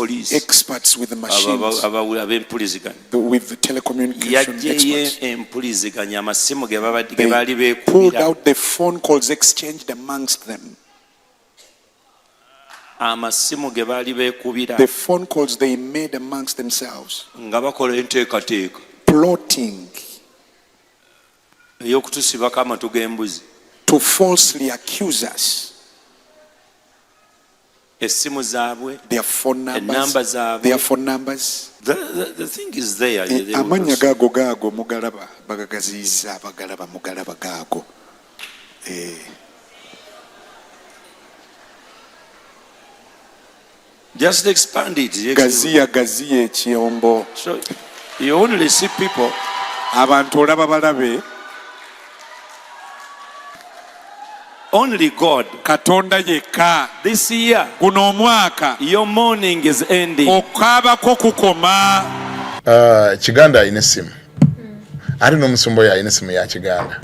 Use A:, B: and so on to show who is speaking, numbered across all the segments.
A: These experts with the machines, with the telecommunication experts, they pulled out the phone calls exchanged amongst them. The phone calls they made amongst themselves, plotting to falsely accuse us. Their phone numbers. Their phone numbers.
B: The thing is there.
A: Amanya gago mugalaba bagagaziza bagalaba mugalaba gago.
B: Just expand it.
A: Gaziye chiyombo.
B: So you only see people.
A: Abantu olaba balabe.
B: Only God.
A: Katonda yekka.
B: This year,
A: guno omwaka,
B: your morning is ending.
A: Okaba ko kukoma.
C: Kiganda ayina essimu. Ate n'omusumba oyo ayina essimu ya Kiganda.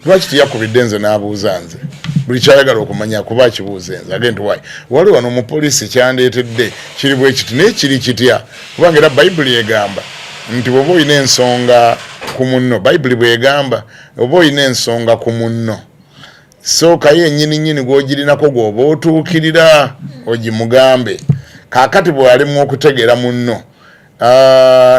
C: Lwaki tiyakubidde nze n'abuuza nze? Buli kyayagala okumanya kuba akibuuze nze. Agenti wayi. Wali wano omupoliisi kyandeetedde kiri bwe kiti naye kiri kitya? Kubanga era Bayibuli egamba nti bw'oba olina ensonga ku munno. Bayibuli bw'egamba oba olina ensonga ku munno. So kaye nyini gwogirinako gwoba otuukirira ogimugambe. Kaakati bw'alimu okutegeera munno.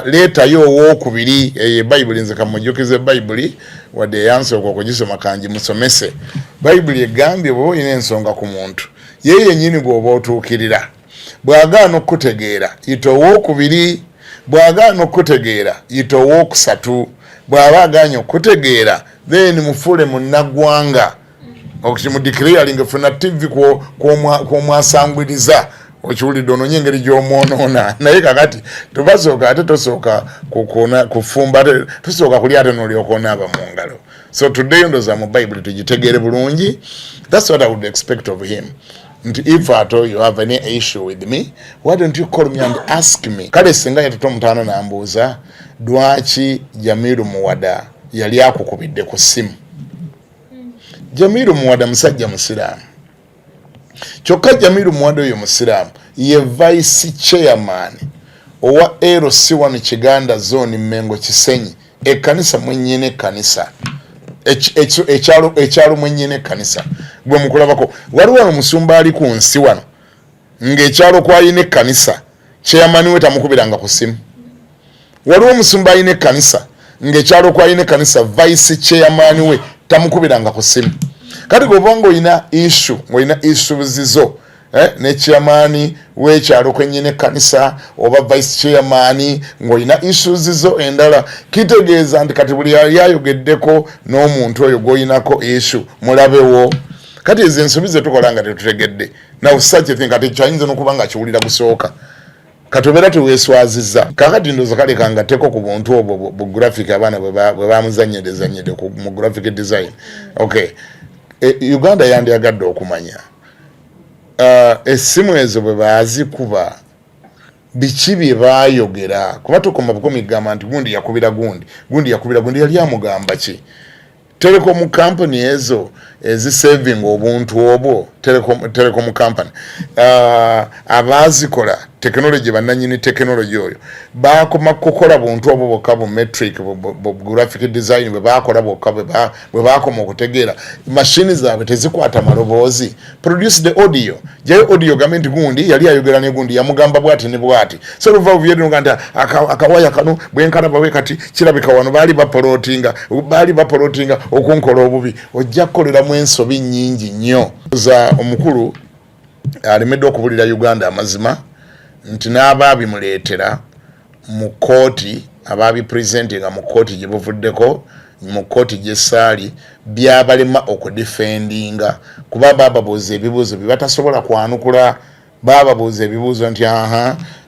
C: Leetayo owookubiri Bayibuli nze kamujjukize Bayibuli wadde yansooka okugisoma kangimusomese. Bayibuli egambye bw'oba olina ensonga ku muntu ye yennyini gwoba otuukirira. Bw'agaana okutegeera yita owookubiri. Bw'agaana okutegeera yita owookusatu. Bw'aba agaanye okutegeera then mufuule munnaggwanga. Okimudeclaring funa TV kw'omwasangwiriza okiwulidde ononye engeri gy'omwonoona. Naye kakati tubasooka ate tosooka kufumba tosooka kulya ate n'olyoka onaaba mu ngalo. So today ndoza mu Bible tugitegeere bulungi. That's what I would expect of him. If at all you have any issue with me, why don't you call me and ask me? Kale singa yatoto mutaano n'ambuuza lwaki Jamiru Muwada yali akukubidde ku ssimu. Jamiru Muwada musajja musiraamu. Kyokka Jamiru Muwada oyo musiraamu ye vice chairman owa LC1 Kiganda zone Mengo Kisenyi. Ekkanisa mwennyine ekkanisa. Ekyalo mwennyine ekkanisa. Gwe mukulabako. Waliwo omusumba ali ku nsi wano ng'ekyalo kw'alina ekkanisa chairman we tamukubiranga ku ssimu. Waliwo omusumba alina ekkanisa ng'ekyalo kw'alina ekkanisa vice chairman we tamukubiranga ku ssimu. Kati gobanga oyina issue zizo ne chairman w'ekyalo kwennyini ekkanisa oba vice chairman ng'olina issue zizo endala kitegeeza nti kati buli yali ayogeddeko n'omuntu oyo gw'oyinako issue mulabewo. Kati ezo ensobi ze tukola nga tetutegedde. Now such a thing kati kyayinza n'okuba nga kiwulira gusooka. Katobeera teweeswazizza. Kakati ndowooza kale kangatteko ku buntu obwo bu graphic abaana bwe bamuzannyedde mu graphic design. Okay. Uganda yandyagadde okumanya. Essimu ezo bwe baazikuba biki bye baayogera. Kuba tukoma bukomi gamba nti gundi yakubira gundi yali amugamba ki? Telecom company ezo ezisaving obuntu obwo telecom company abazikola technology bananyini technology oyo bakoma kukola buntu obwo bokka bu metric bu graphic design bwe bakola bokka bwe bakoma okutegeera machine zaabwe tezikwata maloboozi produce the audio jayo audio gament gundi yali ayogera ne gundi yamugamba bwati ne bwati so luva buyedde nganda akawaya kano bwenkana bawe kati kirabika wano bali bapolotinga okunkola obubi ojja kukolera mu ensobi nnyingi nnyo za omukulu alemedde okubulira Uganda amazima nti n'abaabimuleetera mu kooti abaabipresentinga mu kooti gye buvuddeko mu kooti gy'essaali byabalema okudefendinga kuba baababuuza ebibuuzo bye batasobola kwanukula baababuuza ebibuuzo nti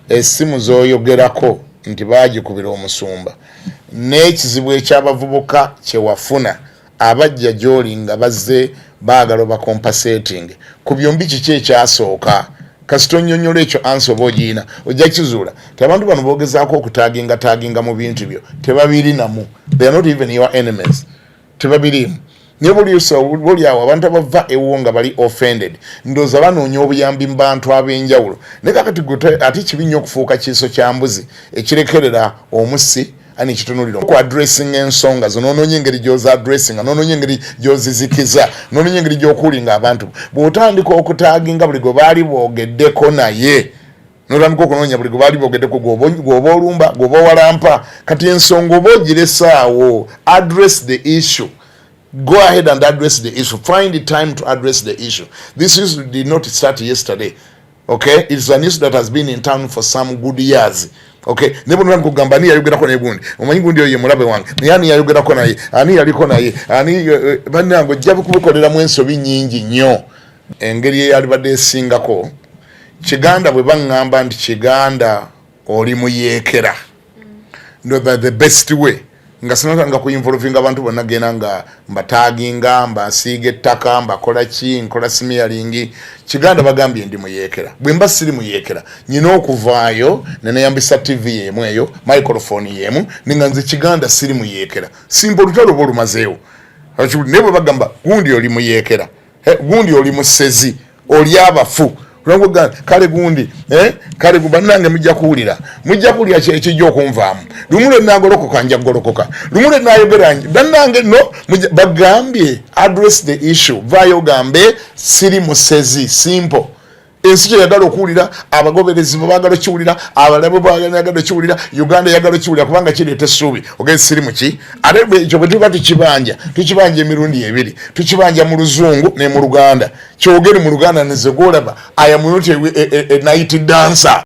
C: essimu z'oyogerako nti baagikubira omusumba n'ekizibu eky'abavubuka kye wafuna abajja gy'oli nga bazze baagala bakompensating ku byombi kiki ekyasooka kasito nnyonnyola ekyo ansi oba ogiina ojja kizuula abantu bano boogezaako okutaginga mu bintu byo tebabirinamu. They are not even your enemies. Tebabirimu ne buli awo abantu abava ewonga bali offended ndoza banoonya obuyambi mu bantu ab'enjawulo ne kakati ate kibi nnyo okufuuka kiiso kya mbuzi ekirekerera omusi ani kitunuliro ku addressing ensonga zo noonoonya engeri gy'oza addressing noonoonya engeri gy'ozizikiza noonoonya engeri gy'okuulinga abantu bw'otandika okutaaginga buli gwe baali boogeddeko naye notandika okunoonya buli gwe baali boogeddeko gwoba olumba gwoba owalampa kati ensonga oba ogiresaawo address the issue. Go ahead and address the issue. Find the time to address the issue. This issue did not start yesterday. Okay? It's an issue that has been in town for some good years. Okay? Nebo nwa kugamba ni yayogerako ne gundi. Omanyi gundi oyo ye mulabe wange. Ni yayogerako naye. Ani yaliko naye. Ani bannange jjabu kubikolera mu ensobi nnyingi nnyo. Engeri eyalibadde esingako. Kiganda bwe baŋŋamba nti Kiganda oli muyeekera. No, the best way. Nga sinatanga kuinvolvinga abantu bonna gena nga mbataginga mbasiige ettaka mbakola ki nkola smearing Kiganda bagambye ndi muyeekera bwe mba siri muyeekera nyina okuvaayo neneyambisa TV yemu eyo microphone yemu ninga nze Kiganda siri muyeekera simple lutalo bolumazeewo nebo bagamba gundi oli muyeekera gundi oli musezi oli abafu kale gundi kale gubanange mujja kuwulira ekijja okunvaamu lumule nagolokoka nja golokoka lumule nayogera bannange no bagambye address the issue vaayo gambe siri musezi simple ensi kyeyagala okuwulira abagoberezi baagala kiwulira abalabe baagala kiwulira Uganda yagala kiwulira kubanga kireeta essuubi ogezi siri muki ate ekyo bwe tuba tukibanja emirundi ebiri tukibanja mu Luzungu ne mu Luganda kyogere mu Luganda nezegolaba I am not a night dancer